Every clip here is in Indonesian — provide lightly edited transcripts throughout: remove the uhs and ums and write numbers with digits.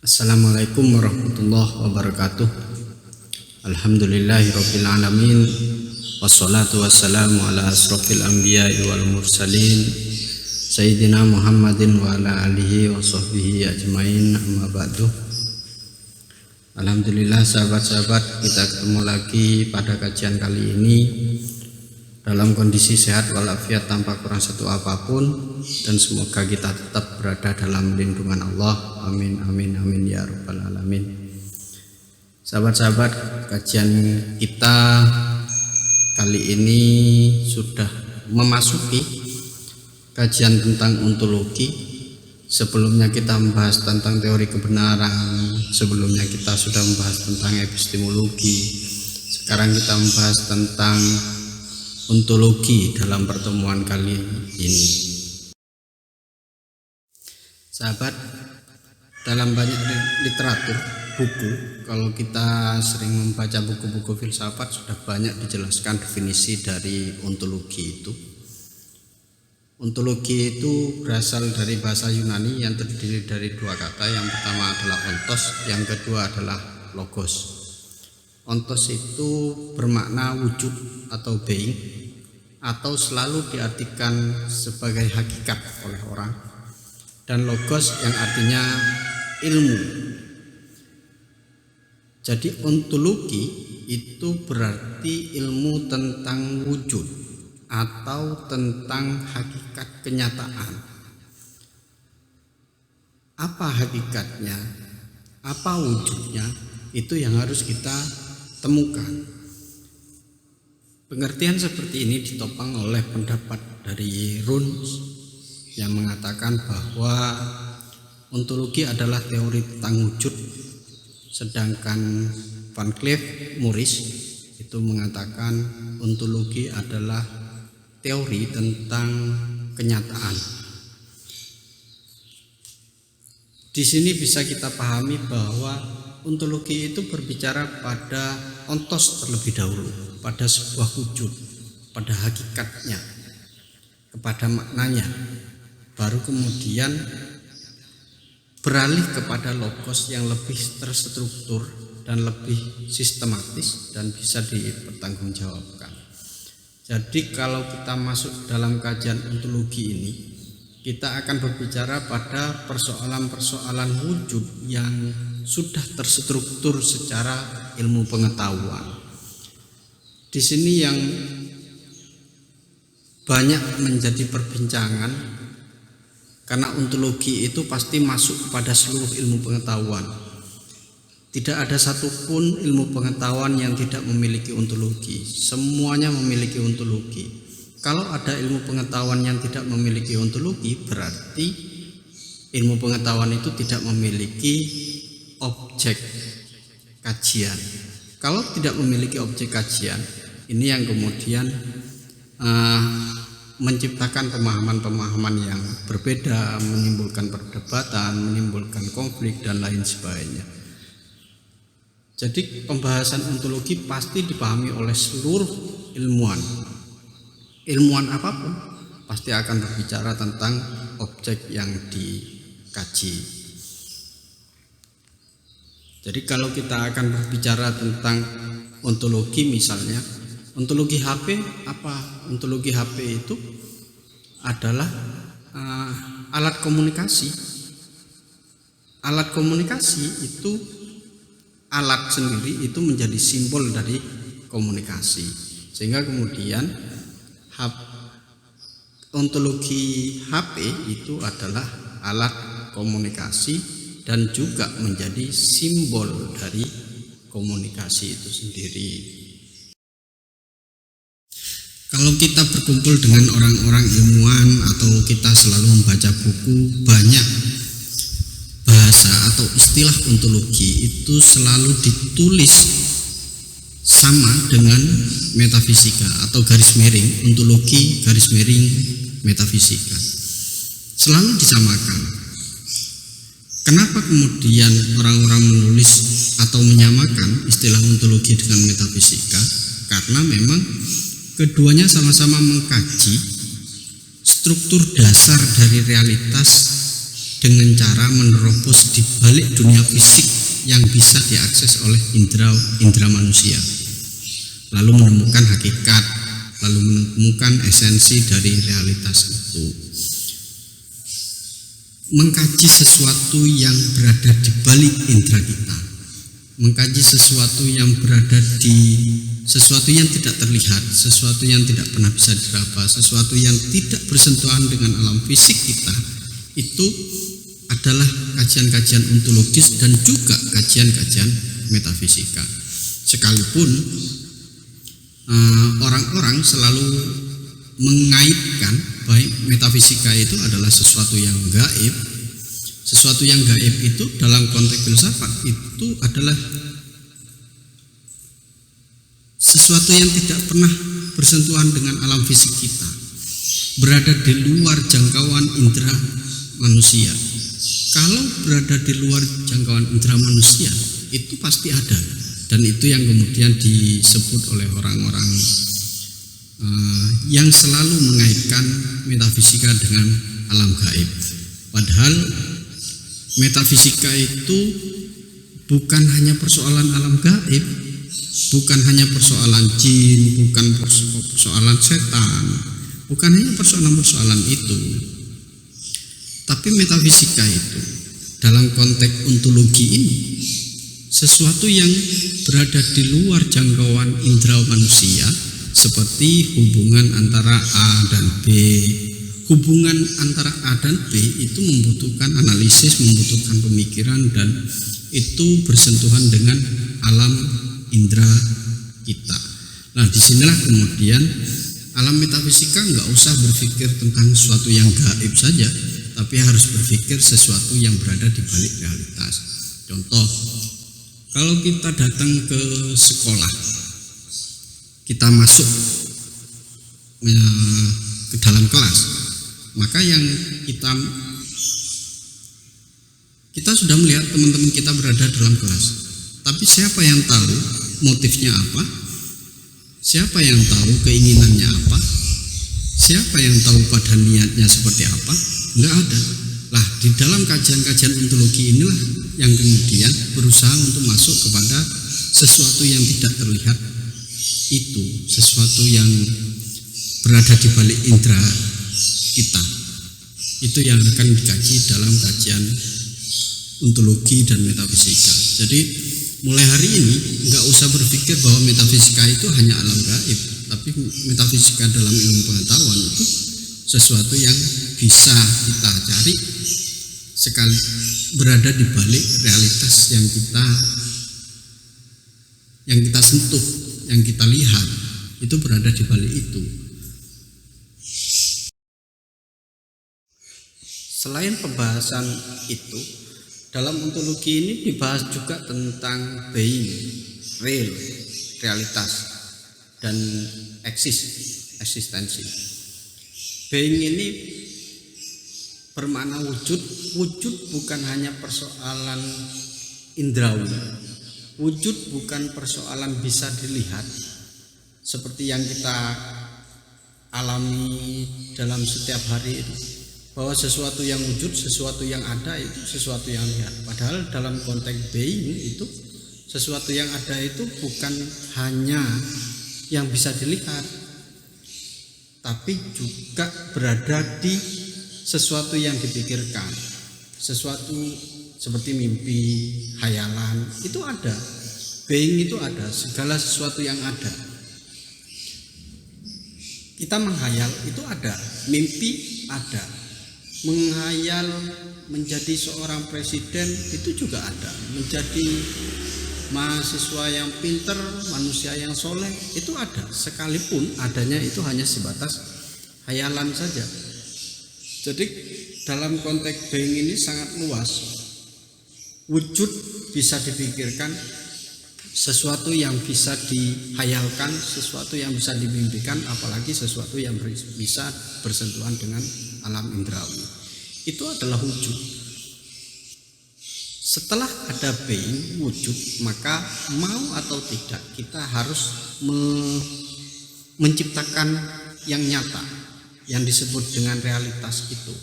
Assalamualaikum warahmatullahi wabarakatuh. Alhamdulillahirabbil alamin. Wassalatu wassalamu ala asrofil anbiya'i wal mursalin Sayyidina Muhammadin wa ala alihi wa sahbihi ajmain, amma ba'du. Alhamdulillah sahabat-sahabat, kita ketemu lagi pada kajian kali ini dalam kondisi sehat walafiat tanpa kurang satu apapun, dan semoga kita tetap berada dalam lindungan Allah. Amin amin amin ya rabbal alamin. Sahabat-sahabat, kajian kita kali ini sudah memasuki kajian tentang ontologi. Sebelumnya kita membahas tentang teori kebenaran, sebelumnya kita sudah membahas tentang epistemologi, sekarang kita membahas tentang ontologi dalam pertemuan kali ini. Sahabat, dalam banyak literatur buku, kalau kita sering membaca buku-buku filsafat, sudah banyak dijelaskan definisi dari ontologi itu. Ontologi itu berasal dari bahasa Yunani yang terdiri dari dua kata. Yang pertama adalah ontos, yang kedua adalah logos. Ontos itu bermakna wujud atau being, atau selalu diartikan sebagai hakikat oleh orang, dan logos yang artinya ilmu. Jadi ontologi itu berarti ilmu tentang wujud atau tentang hakikat kenyataan. Apa hakikatnya, apa wujudnya, itu yang harus kita temukan. Pengertian seperti ini ditopang oleh pendapat dari Rouns yang mengatakan bahwa ontologi adalah teori tentang wujud, sedangkan Van Cliff Morris itu mengatakan ontologi adalah teori tentang kenyataan. Di sini bisa kita pahami bahwa ontologi itu berbicara pada ontos terlebih dahulu, pada sebuah wujud, pada hakikatnya, kepada maknanya, baru kemudian beralih kepada logos yang lebih terstruktur dan lebih sistematis dan bisa dipertanggungjawabkan. Jadi kalau kita masuk dalam kajian ontologi ini, kita akan berbicara pada persoalan-persoalan wujud yang sudah terstruktur secara ilmu pengetahuan. Di sini yang banyak menjadi perbincangan, karena ontologi itu pasti masuk kepada seluruh ilmu pengetahuan. Tidak ada satupun ilmu pengetahuan yang tidak memiliki ontologi. Semuanya memiliki ontologi. Kalau ada ilmu pengetahuan yang tidak memiliki ontologi, berarti ilmu pengetahuan itu tidak memiliki objek kajian. Kalau tidak memiliki objek kajian, ini yang kemudian menciptakan pemahaman-pemahaman yang berbeda, menimbulkan perdebatan, menimbulkan konflik, dan lain sebagainya. Jadi pembahasan ontologi pasti dipahami oleh seluruh ilmuwan. Ilmuwan apapun pasti akan berbicara tentang objek yang dikaji. Jadi kalau kita akan berbicara tentang ontologi, misalnya ontologi HP apa? Ontologi HP itu adalah alat komunikasi. Alat komunikasi itu, alat sendiri itu menjadi simbol dari komunikasi, sehingga kemudian ontologi HP itu adalah alat komunikasi dan juga menjadi simbol dari komunikasi itu sendiri. Kalau kita berkumpul dengan orang-orang ilmuwan atau kita selalu membaca buku, banyak bahasa atau istilah ontologi itu selalu ditulis sama dengan metafisika atau garis miring ontologi, garis miring metafisika, selalu disamakan. Kenapa kemudian orang-orang menulis atau menyamakan istilah ontologi dengan metafisika? Karena memang keduanya sama-sama mengkaji struktur dasar dari realitas dengan cara menerobos di balik dunia fisik yang bisa diakses oleh indera manusia, lalu menemukan hakikat, lalu menemukan esensi dari realitas itu. Mengkaji sesuatu yang berada di balik indera kita, mengkaji sesuatu yang berada di sesuatu yang tidak terlihat, sesuatu yang tidak pernah bisa diraba, sesuatu yang tidak bersentuhan dengan alam fisik kita, itu adalah kajian-kajian ontologis dan juga kajian-kajian metafisika. Sekalipun orang-orang selalu mengaitkan baik metafisika itu adalah sesuatu yang gaib. Sesuatu yang gaib itu dalam konteks filsafat itu adalah sesuatu yang tidak pernah bersentuhan dengan alam fisik kita, berada di luar jangkauan indera manusia. Kalau berada di luar jangkauan indera manusia, itu pasti ada, dan itu yang kemudian disebut oleh orang-orang yang selalu mengaitkan metafisika dengan alam gaib. Padahal metafisika itu bukan hanya persoalan alam gaib, bukan hanya persoalan jin, bukan persoalan setan, bukan hanya persoalan-persoalan itu. Tapi metafisika itu dalam konteks ontologi ini sesuatu yang berada di luar jangkauan indera manusia, seperti hubungan antara A dan B. Hubungan antara A dan B itu membutuhkan analisis, membutuhkan pemikiran, dan itu bersentuhan dengan alam indera kita. Nah, disinilah kemudian alam metafisika nggak usah berpikir tentang sesuatu yang gaib saja, tapi harus berpikir sesuatu yang berada di balik realitas. Contoh, kalau kita datang ke sekolah, kita masuk ke dalam kelas, maka yang kita sudah melihat teman-teman kita berada dalam kelas. Tapi siapa yang tahu motifnya apa? Siapa yang tahu keinginannya apa? Siapa yang tahu pada niatnya seperti apa? Enggak ada. Lah, di dalam kajian-kajian ontologi inilah yang kemudian berusaha untuk masuk kepada sesuatu yang tidak terlihat itu, sesuatu yang berada di balik indera kita. Itu yang akan dikaji dalam kajian ontologi dan metafisika. Jadi mulai hari ini nggak usah berpikir bahwa metafisika itu hanya alam gaib, tapi metafisika dalam ilmu pengetahuan itu sesuatu yang bisa kita cari sekali berada di balik realitas yang kita sentuh, yang kita lihat, itu berada di balik itu. Selain pembahasan itu, dalam ontologi ini dibahas juga tentang being, real, realitas, dan eksistensi. Being ini bermakna wujud. Wujud bukan hanya persoalan indrawi. Wujud bukan persoalan bisa dilihat seperti yang kita alami dalam setiap hari itu, bahwa sesuatu yang wujud, sesuatu yang ada itu sesuatu yang lihat. Padahal dalam konteks being itu sesuatu yang ada itu bukan hanya yang bisa dilihat, tapi juga berada di sesuatu yang dipikirkan, sesuatu seperti mimpi, hayalan, itu ada. Being itu ada, segala sesuatu yang ada. Kita menghayal itu ada, mimpi ada. Menghayal menjadi seorang presiden itu juga ada, menjadi mahasiswa yang pinter, manusia yang soleh itu ada, sekalipun adanya itu hanya sebatas hayalan saja. Jadi dalam konteks being ini sangat luas. Wujud bisa dipikirkan, sesuatu yang bisa dihayalkan, sesuatu yang bisa dimimpikan, apalagi sesuatu yang bisa bersentuhan dengan alam indrawi. Itu adalah wujud. Setelah ada being, wujud, maka mau atau tidak kita harus menciptakan yang nyata, yang disebut dengan realitas itu.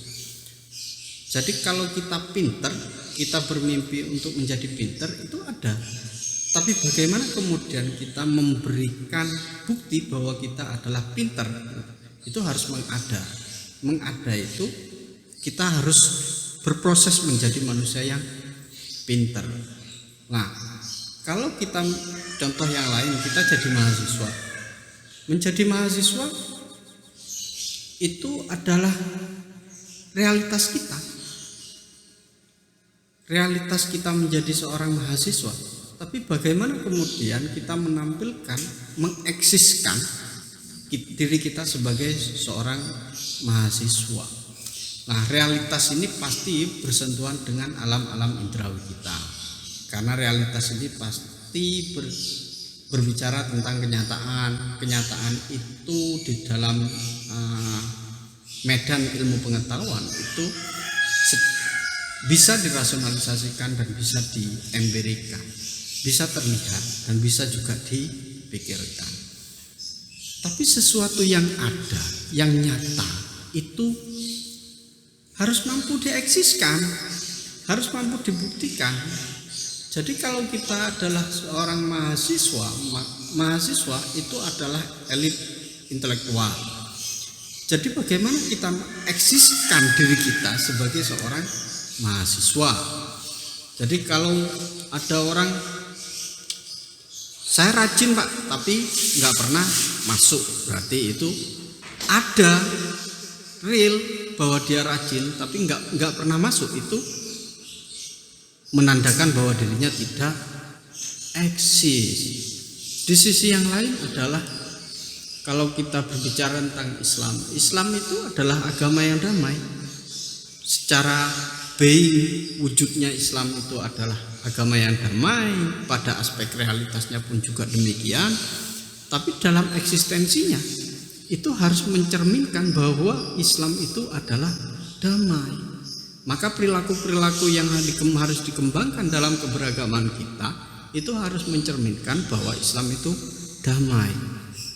Jadi kalau kita pinter, kita bermimpi untuk menjadi pinter itu ada. Tapi bagaimana kemudian kita memberikan bukti bahwa kita adalah pinter? Itu harus mengada. Mengada itu kita harus berproses menjadi manusia yang pinter. Nah, kalau kita contoh yang lain, kita jadi mahasiswa. Menjadi mahasiswa itu adalah realitas kita. Realitas kita menjadi seorang mahasiswa. Tapi bagaimana kemudian kita menampilkan, mengeksiskan diri kita sebagai seorang mahasiswa. Nah, realitas ini pasti bersentuhan dengan alam-alam indrawi kita. Karena realitas ini pasti berbicara tentang kenyataan. Kenyataan itu di dalam medan ilmu pengetahuan itu bisa dirasionalisasikan dan bisa diempirikan, bisa terlihat dan bisa juga dipikirkan. Tapi sesuatu yang ada, yang nyata itu harus mampu dieksiskan, harus mampu dibuktikan. Jadi kalau kita adalah seorang mahasiswa, mahasiswa itu adalah elit intelektual. Jadi bagaimana kita mengeksiskan diri kita sebagai seorang mahasiswa. Jadi kalau ada orang, saya rajin Pak, tapi nggak pernah masuk, berarti itu ada real bahwa dia rajin tapi nggak pernah masuk, itu menandakan bahwa dirinya tidak eksis. Di sisi yang lain adalah kalau kita berbicara tentang Islam, Islam itu adalah agama yang damai. Secara being, wujudnya Islam itu adalah agama yang damai, pada aspek realitasnya pun juga demikian. Tapi dalam eksistensinya itu harus mencerminkan bahwa Islam itu adalah damai. Maka perilaku-perilaku yang harus dikembangkan dalam keberagaman kita itu harus mencerminkan bahwa Islam itu damai.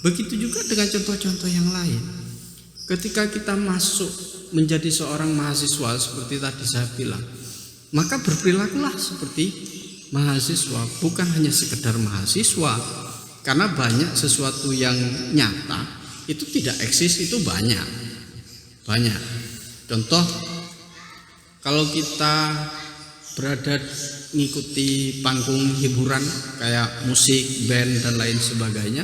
Begitu juga dengan contoh-contoh yang lain. Ketika kita masuk menjadi seorang mahasiswa seperti tadi saya bilang, maka berperilakulah seperti mahasiswa, bukan hanya sekedar mahasiswa. Karena banyak sesuatu yang nyata itu tidak eksis, itu banyak. Contoh, kalau kita berada mengikuti panggung hiburan kayak musik, band dan lain sebagainya,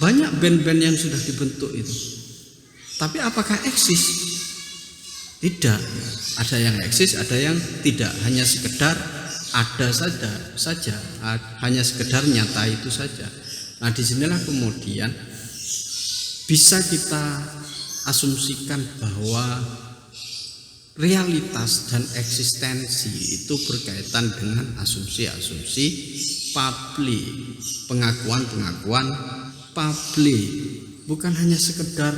banyak band-band yang sudah dibentuk itu. Tapi apakah eksis? Tidak. Ada yang eksis, ada yang tidak. Hanya sekedar ada saja, hanya sekedar nyata itu saja. Nah, disinilah kemudian bisa kita asumsikan bahwa realitas dan eksistensi itu berkaitan dengan asumsi-asumsi publik, pengakuan-pengakuan publik, bukan hanya sekedar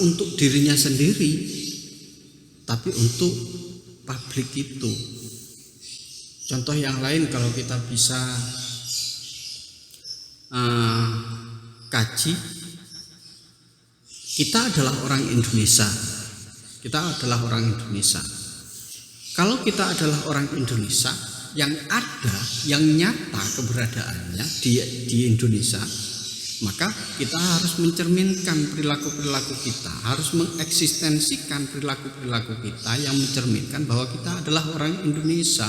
untuk dirinya sendiri, tapi untuk publik itu. Contoh yang lain, kalau kita bisa kaji, kita adalah orang Indonesia. Kalau kita adalah orang Indonesia, yang ada, yang nyata keberadaannya di Indonesia, maka kita harus mencerminkan perilaku-perilaku kita, harus mengeksistensikan perilaku-perilaku kita yang mencerminkan bahwa kita adalah orang Indonesia.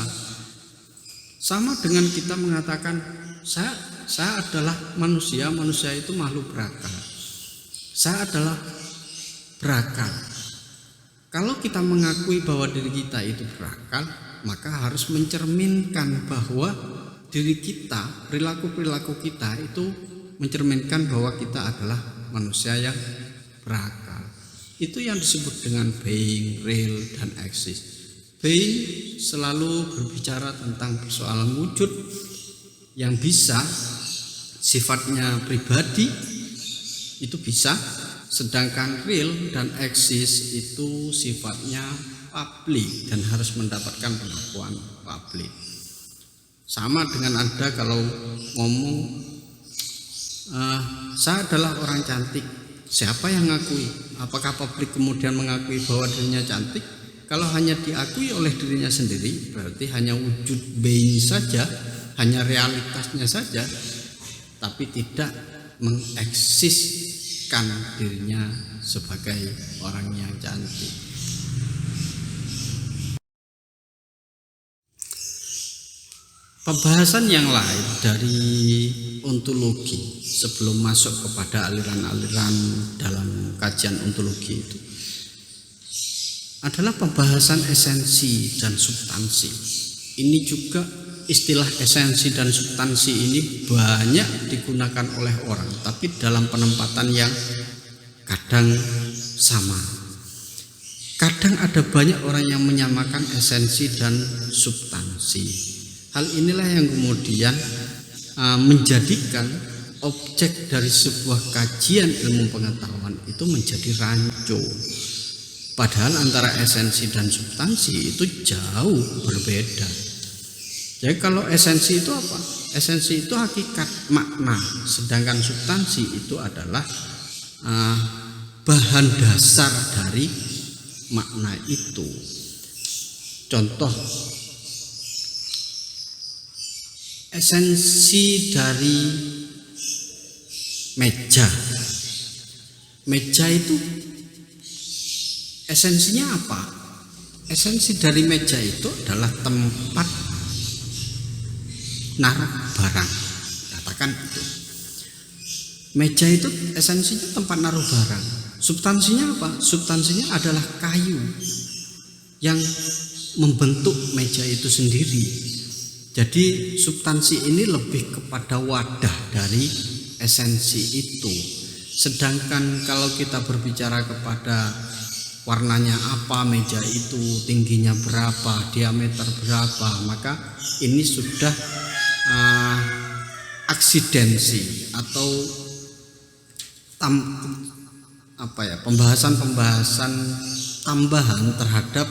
Sama dengan kita mengatakan saya adalah manusia itu makhluk berakal. Saya adalah berakal. Kalau kita mengakui bahwa diri kita itu berakal, maka harus mencerminkan bahwa diri kita, perilaku-perilaku kita itu mencerminkan bahwa kita adalah manusia yang berakal. Itu yang disebut dengan being, real, dan eksis. Being selalu berbicara tentang persoalan wujud yang bisa sifatnya pribadi, itu bisa. Sedangkan real dan eksis itu sifatnya publik dan harus mendapatkan pengakuan publik. Sama dengan Anda kalau ngomong, saya adalah orang cantik, Siapa yang ngakui? Apakah publik kemudian mengakui bahwa dirinya cantik? Kalau hanya diakui oleh dirinya sendiri, berarti hanya wujud being saja, hanya realitasnya saja, tapi tidak mengeksiskan dirinya sebagai orang yang cantik. Pembahasan yang lain dari ontologi sebelum masuk kepada aliran-aliran dalam kajian ontologi itu adalah pembahasan esensi dan substansi. Ini juga istilah esensi dan substansi ini banyak digunakan oleh orang, tapi dalam penempatan yang kadang sama. Kadang ada banyak orang yang menyamakan esensi dan substansi. Hal inilah yang kemudian menjadikan objek dari sebuah kajian ilmu pengetahuan itu menjadi rancu. Padahal antara esensi dan substansi itu jauh berbeda. Jadi kalau esensi itu apa? Esensi itu hakikat makna, sedangkan substansi itu adalah bahan dasar dari makna itu. Contoh, esensi dari meja. Meja itu esensinya apa? Esensi dari meja itu adalah tempat naruh barang. Katakan itu. Meja itu esensinya tempat naruh barang. Substansinya apa? Substansinya adalah kayu yang membentuk meja itu sendiri. Jadi substansi ini lebih kepada wadah dari esensi itu. Sedangkan kalau kita berbicara kepada warnanya apa meja itu, tingginya berapa, diameter berapa, maka ini sudah aksidensi atau pembahasan tambahan terhadap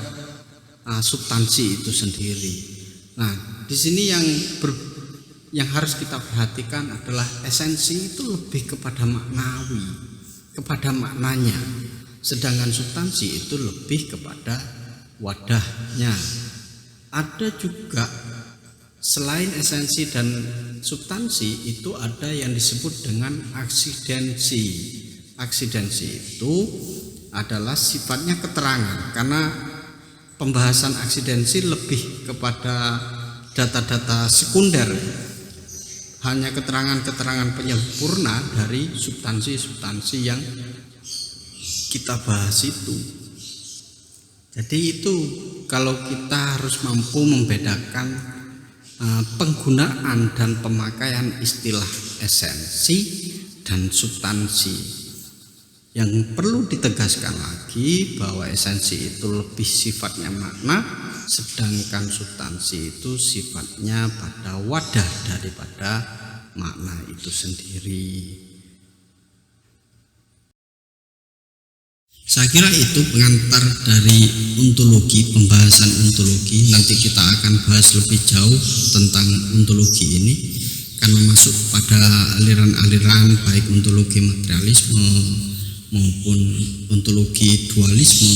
substansi itu sendiri. Nah, di sini yang harus kita perhatikan adalah esensi itu lebih kepada maknawi, kepada maknanya, sedangkan substansi itu lebih kepada wadahnya. Ada juga selain esensi dan substansi itu ada yang disebut dengan aksidensi. Aksidensi itu adalah sifatnya keterangan, karena pembahasan aksidensi lebih kepada data-data sekunder, hanya keterangan-keterangan penyempurna dari substansi-substansi yang kita bahas itu. Jadi itu kalau kita harus mampu membedakan penggunaan dan pemakaian istilah esensi dan substansi. Yang perlu ditegaskan lagi bahwa esensi itu lebih sifatnya makna, sedangkan substansi itu sifatnya pada wadah daripada makna itu sendiri. Saya kira itu pengantar dari ontologi, pembahasan ontologi. Nanti kita akan bahas lebih jauh tentang ontologi ini, karena masuk pada aliran-aliran baik ontologi materialisme maupun ontologi dualisme.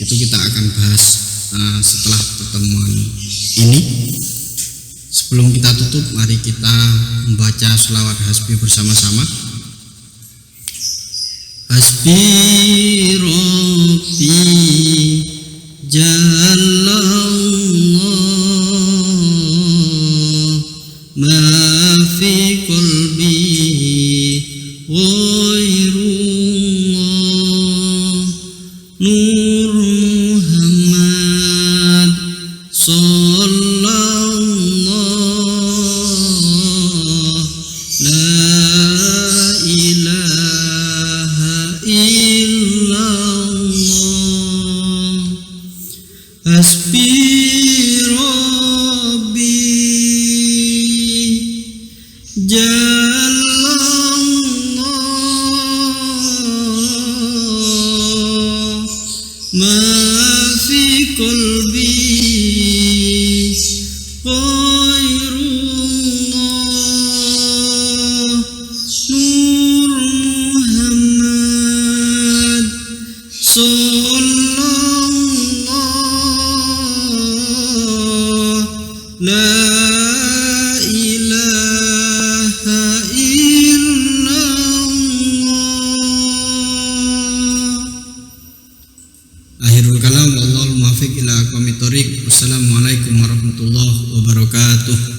Itu kita akan bahas setelah pertemuan ini. Sebelum kita tutup, mari kita membaca sholawat hasbi bersama-sama. Hasbi Rabbi Jalallah ma fi qalbi ghairullah Nur Muhammad sallallahu la ilaha illallah. Hasbi Rabbi Jalallah ma fi qalbi ghairullah Nur Muhammad la ilaha illallah. Akhirul kalam, wallahul muwaffiq ila aqwamit thoriq. Wassalamualaikum warahmatullahi wabarakatuh.